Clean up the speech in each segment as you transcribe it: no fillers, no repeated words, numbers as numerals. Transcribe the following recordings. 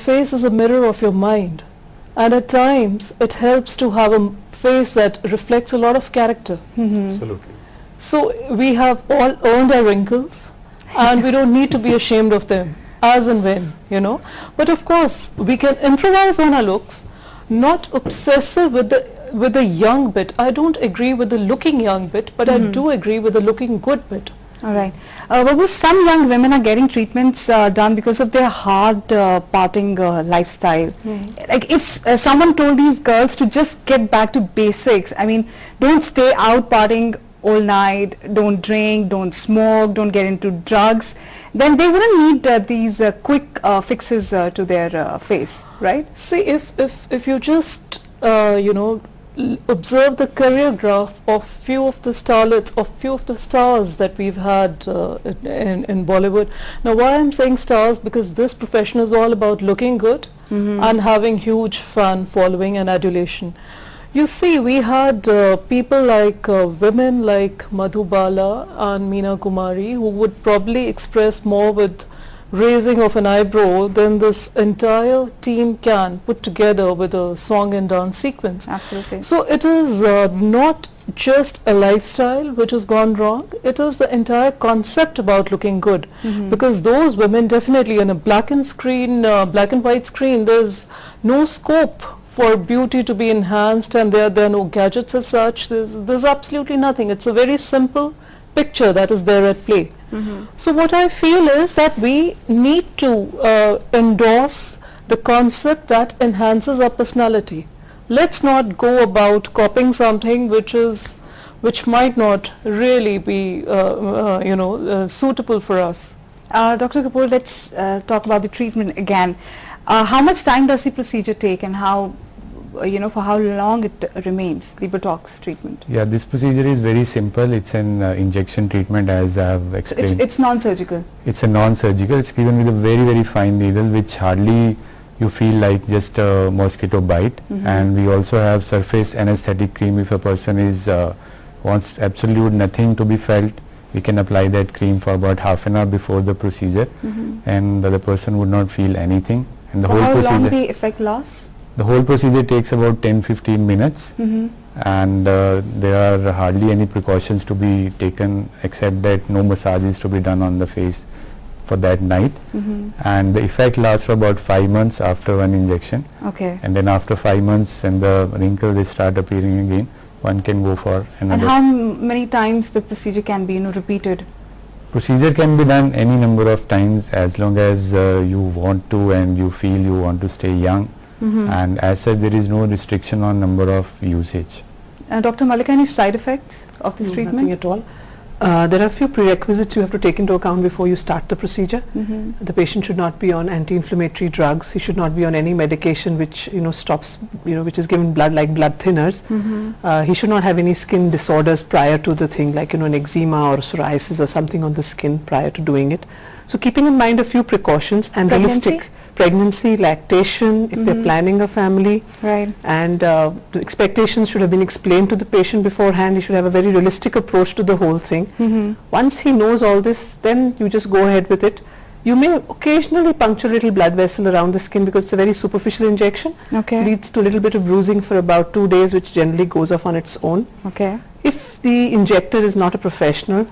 face is a mirror of your mind, and at times it helps to have a face that reflects a lot of character. Absolutely. So we have all earned our wrinkles, and we don't need to be ashamed of them as and when, you know. But of course, we can improvise on our looks, not obsessive with the young bit. I don't agree with the looking young bit, but I do agree with the looking good bit. All right. Babu, some young women are getting treatments done because of their hard parting lifestyle. Like if someone told these girls to just get back to basics, I mean, don't stay out partying all night, don't drink, don't smoke, don't get into drugs, then they wouldn't need these quick fixes to their face, right? See, if you just you know, observe the career graph of few of the starlets, of few of the stars that we've had in Bollywood. Now, why I'm saying stars, because this profession is all about looking good and having huge fan following and adulation. You see, we had people like women like Madhubala and Meena Kumari, who would probably express more with raising of an eyebrow than this entire team can put together with a song and dance sequence. Absolutely. So it is not just a lifestyle which has gone wrong, it is the entire concept about looking good. Because those women definitely, on a black and white screen, there's no scope for beauty to be enhanced, and there are no gadgets as such. There's absolutely nothing. It's a very simple picture that is there at play. So what I feel is that we need to endorse the concept that enhances our personality. Let's not go about copying something which might not really be you know, suitable for us. Dr. Kapoor, let's talk about the treatment again. How much time does the procedure take, and how, you know, for how long it remains, the Botox treatment? Yeah, this procedure is very simple. It's an injection treatment, as I have explained. It's non-surgical. It's a non-surgical. It's given with a very, very fine needle, which hardly you feel like just a mosquito bite. And we also have surface anesthetic cream. If a person is wants absolute nothing to be felt, we can apply that cream for about half an hour before the procedure, and the person would not feel anything. And the For whole how procedure, long the effect lasts? the whole procedure takes about 10-15 minutes, and there are hardly any precautions to be taken, except that no massage is to be done on the face for that night. And the effect lasts for about 5 months after one injection. Okay. And then after 5 months, when the wrinkles they start appearing again, one can go for And another. how many times the procedure can be, you know, repeated? Procedure can be done any number of times, as long as you want to and you feel you want to stay young. And as such, there is no restriction on number of usage. Dr. Mallika, any side effects of this treatment? Nothing at all. There are a few prerequisites you have to take into account before you start the procedure. The patient should not be on anti-inflammatory drugs. He should not be on any medication which, you know, stops, you know, which is given blood, like blood thinners. He should not have any skin disorders prior to the thing, like, you know, an eczema or psoriasis or something on the skin prior to doing it. So keeping in mind a few precautions and realistic pregnancy, lactation, if they're planning a family, Right. and the expectations should have been explained to the patient beforehand. He should have a very realistic approach to the whole thing. Once he knows all this, then you just go ahead with it. You may occasionally puncture a little blood vessel around the skin because it's a very superficial injection. Okay. Leads to a little bit of bruising for about 2 days, which generally goes off on its own. Okay. If the injector is not a professional,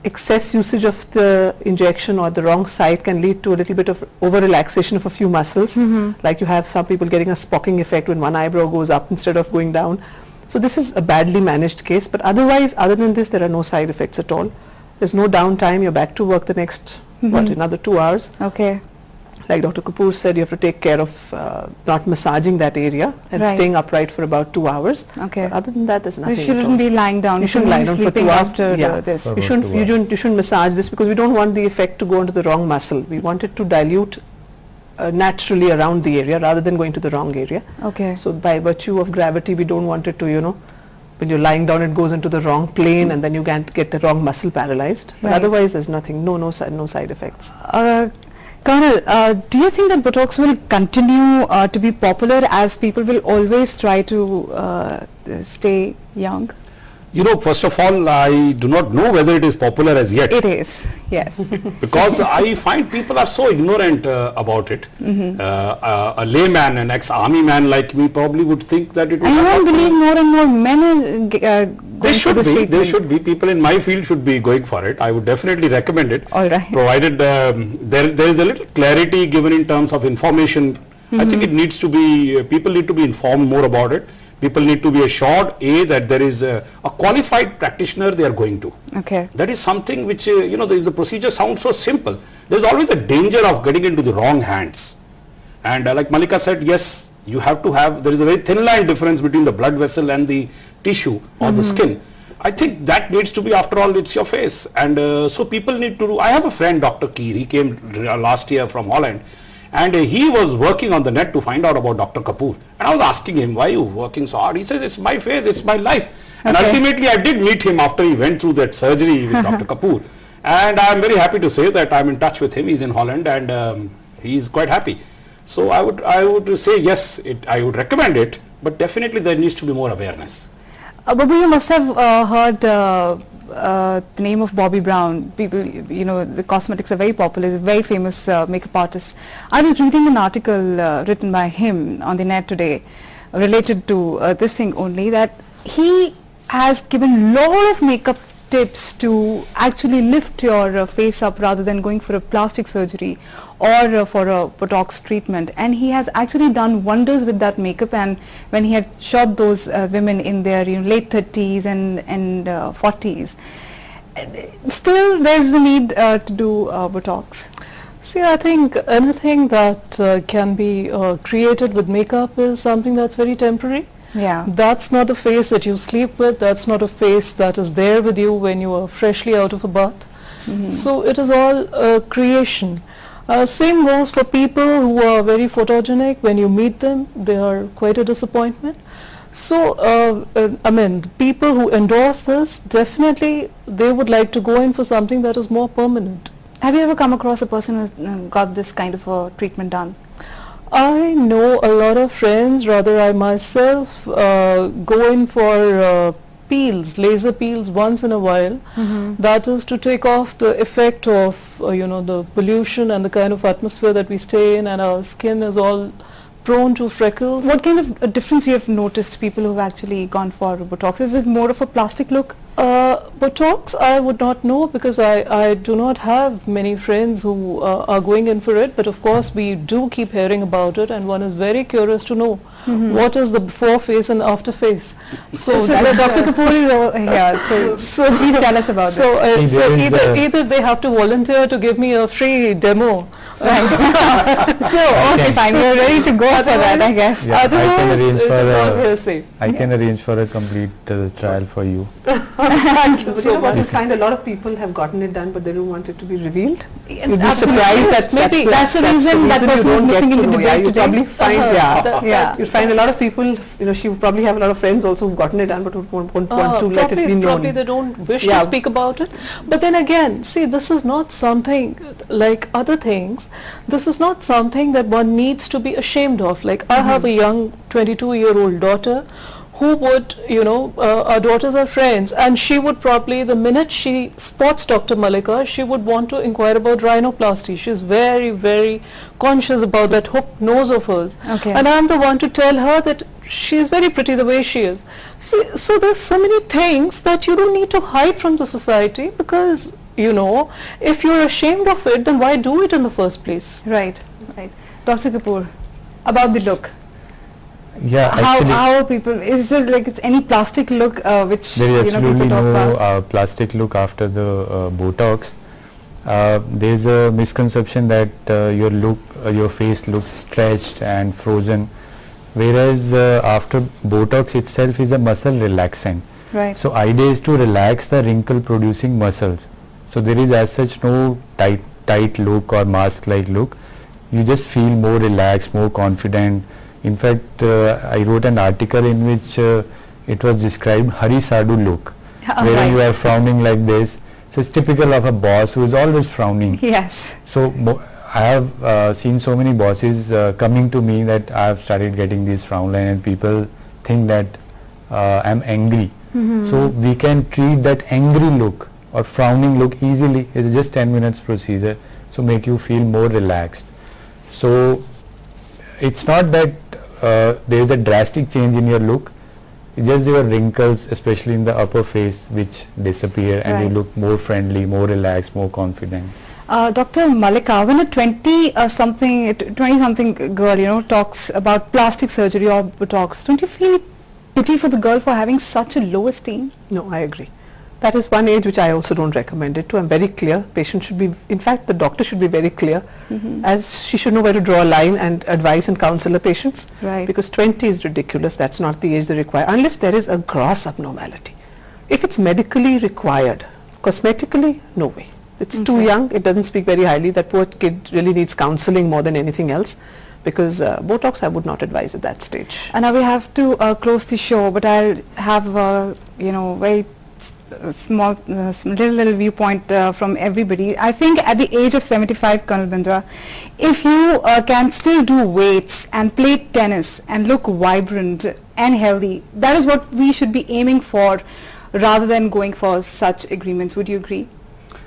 excess usage of the injection or the wrong site can lead to a little bit of over relaxation of a few muscles. Like you have some people getting a spocking effect when one eyebrow goes up instead of going down. So this is a badly managed case, but otherwise, other than this, there are no side effects at all. There's no downtime. You're back to work the next another 2 hours. Okay. Like Dr. Kapoor said, you have to take care of not massaging that area and Right. staying upright for about 2 hours. Okay. But other than that, there's nothing. You at shouldn't all. be lying down. You shouldn't lie down for sleeping 2 hours. after Yeah. this. For You shouldn't, about 2 you shouldn't massage this because we don't want the effect to go into the wrong muscle. We want it to dilute naturally around the area rather than going to the wrong area. Okay. So by virtue of gravity, we don't want it to, you know, when you're lying down, it goes into the wrong plane and then you can't get the wrong muscle paralyzed. But Right. otherwise, there's nothing, no side effects. Colonel, do you think that Botox will continue to be popular as people will always try to stay young? You know, first of all, I do not know whether it is popular as yet. It is, yes. Because I find people are so ignorant about it. A layman, an ex-army man like me probably would think that it And you would won't believe more and more men are They going for should this be. treatment. There should be. People in my field should be going for it. I would definitely recommend it. All right. Provided there is a little clarity given in terms of information. I think it needs to be, people need to be informed more about it. People need to be assured, A, that there is a qualified practitioner they are going to. Okay. That is something which, you know, the procedure sounds so simple. There's always a danger of getting into the wrong hands. And like Malika said, yes, you have to have, there is a very thin line difference between the blood vessel and the tissue or the skin. I think that needs to be, after all, it's your face. And so people need to do, I have a friend, Dr. Keir, he came last year from Holland. And he was working on the net to find out about Dr. Kapoor. And I was asking him, why are you working so hard? He says, it's my face, it's my life. And Okay. ultimately, I did meet him after he went through that surgery with Dr. Kapoor. And I am very happy to say that I'm in touch with him. He's in Holland and he is quite happy. So I would say, yes, I would recommend it, but definitely there needs to be more awareness. Babu, you must have heard the name of Bobby Brown. People, you know, the cosmetics are very popular. He's a very famous makeup artist. I was reading an article written by him on the net today related to this thing only, that he has given lot of makeup tips to actually lift your face up rather than going for a plastic surgery or for a Botox treatment, and he has actually done wonders with that makeup. And when he had shot those women in their late 30s and 40s, still there's a need to do Botox. See, I think anything that can be created with makeup is something that's very temporary. Yeah. That's not the face that you sleep with. That's not a face that is there with you when you are freshly out of a bath. So it is all creation. Same goes for people who are very photogenic. When you meet them, they are quite a disappointment. So, I mean, people who endorse this, definitely they would like to go in for something that is more permanent. Have you ever come across a person who's got this kind of a treatment done? I know a lot of friends, rather I myself go in for peels, laser peels once in a while. That is to take off the effect of, the pollution and the kind of atmosphere that we stay in, and our skin is all prone to freckles. What kind of a difference you have noticed, people who have actually gone for Botox? Is it more of a plastic look? Botox, I would not know, because I do not have many friends who are going in for it, but of course we do keep hearing about it, and one is very curious to know what is the before face and after face. So, Dr. Kapoor is over here, so please tell us about so, this. so there is either they have to volunteer to give me a free demo. So, okay, fine, we're ready to go for that, I guess. Yeah, I can Otherwise, arrange it for is all a- hearsay. I can arrange for a complete trial for you. Thank you But you so know what, much. you find a lot of people have gotten it done, but they don't want it to be revealed. You'd be surprised that's the reason that person was missing in the debate You today. probably find, Yeah. you find a lot of people, she would probably have a lot of friends also who've gotten it done, but won't want to let it be known. Probably they don't wish Yeah. to speak about it. But then again, see, this is not something like other things. This is not something that one needs to be ashamed of. Like I have a young 22-year-old daughter who would, our daughters are friends, and she would probably, the minute she spots Dr. Malika, she would want to inquire about rhinoplasty. She's very, very conscious about that hooked nose of hers. Okay. And I'm the one to tell her that she is very pretty the way she is. See, so there's so many things that you don't need to hide from the society, because, if you're ashamed of it, then why do it in the first place? Right. Dr. Kapoor, about the look. Yeah, actually, How are people, is there like it's any plastic look which there is people absolutely talk no about? plastic look after the Botox. There is a misconception that your face looks stretched and frozen, whereas after Botox itself is a muscle relaxant. Right. So idea is to relax the wrinkle producing muscles. So there is as such no tight look or mask like look. You just feel more relaxed, more confident. In fact, I wrote an article in which it was described Hari Sadhu look, where you are frowning like this. So it's typical of a boss who is always frowning. Yes. So I have seen so many bosses coming to me that I have started getting this frown line, and people think that I'm angry So we can treat that angry look or frowning look easily. It's just 10 minutes procedure, so make you feel more relaxed. So it's not that there is a drastic change in your look. It's just your wrinkles, especially in the upper face, which disappear, and you Right. look more friendly, more relaxed, more confident. Dr. Mallika, when a 20-something girl, talks about plastic surgery or Botox, don't you feel pity for the girl for having such a low esteem? No, I agree. That is one age which I also don't recommend it to. I'm very clear. Patient should be, in fact, the doctor should be very clear, as she should know where to draw a line and advise and counsel her patients. Right. Because 20 is ridiculous. That's not the age they require, unless there is a gross abnormality. If it's medically required, cosmetically, no way. It's too Okay. young. It doesn't speak very highly. That poor kid really needs counseling more than anything else, because Botox I would not advise at that stage. And now we have to close the show, but I'll have very small little viewpoint from everybody. I think at the age of 75, Colonel Bindra, if you can still do weights and play tennis and look vibrant and healthy, that is what we should be aiming for rather than going for such agreements. Would you agree?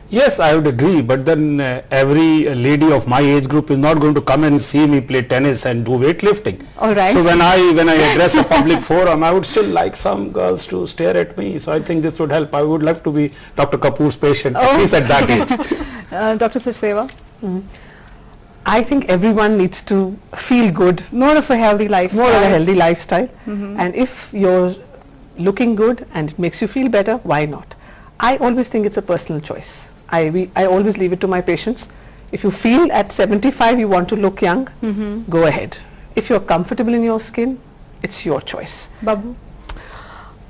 Yes, I would agree, but then every lady of my age group is not going to come and see me play tennis and do weightlifting. All right. So when I address a public forum, I would still like some girls to stare at me. So I think this would help. I would love to be Dr. Kapoor's patient, at least at that age. Dr. Sachdeva, I think everyone needs to feel good, more of a healthy lifestyle. more of a healthy lifestyle, and if you're looking good and it makes you feel better, why not? I always think it's a personal choice. I always leave it to my patients. If you feel at 75 you want to look young, go ahead. If you're comfortable in your skin, it's your choice. Babu?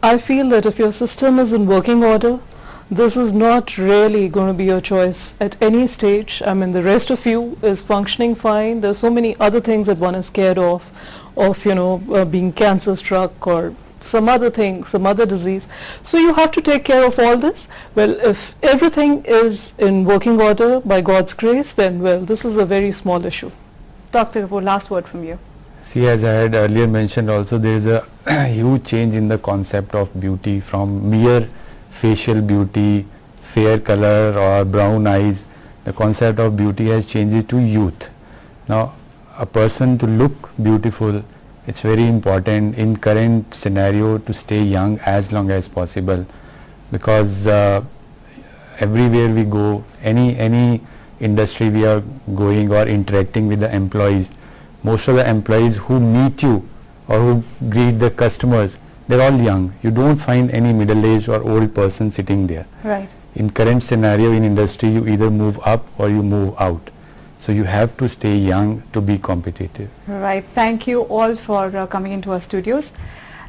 I feel that if your system is in working order, this is not really going to be your choice at any stage. I mean, the rest of you is functioning fine. There's so many other things that one is scared of being cancer struck or some other thing, some other disease. So you have to take care of all this. Well, if everything is in working order by God's grace, then well, this is a very small issue. Dr. Kapoor, last word from you. See, as I had earlier mentioned also, there is a huge change in the concept of beauty from mere facial beauty, fair color or brown eyes. The concept of beauty has changed to youth. Now, a person to look beautiful, it's very important in current scenario to stay young as long as possible, because everywhere we go, any industry we are going or interacting with the employees, most of the employees who meet you or who greet the customers, they're all young. You don't find any middle-aged or old person sitting there. Right. In current scenario in industry, you either move up or you move out. So you have to stay young to be competitive. Right. Thank you all for coming into our studios.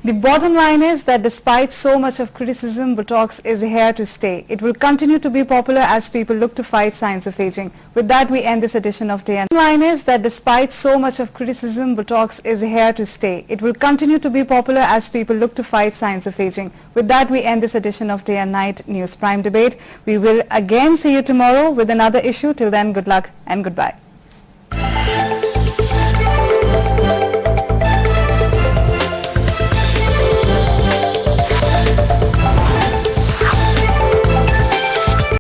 The bottom line is that despite so much of criticism, Botox is here to stay. It will continue to be popular as people look to fight signs of aging. With that, we end this edition of Day and Night. The bottom line is that despite so much of criticism, Botox is here to stay. It will continue to be popular as people look to fight signs of aging. With that, we end this edition of Day and Night News Prime Debate. We will again see you tomorrow with another issue. Till then, good luck and goodbye.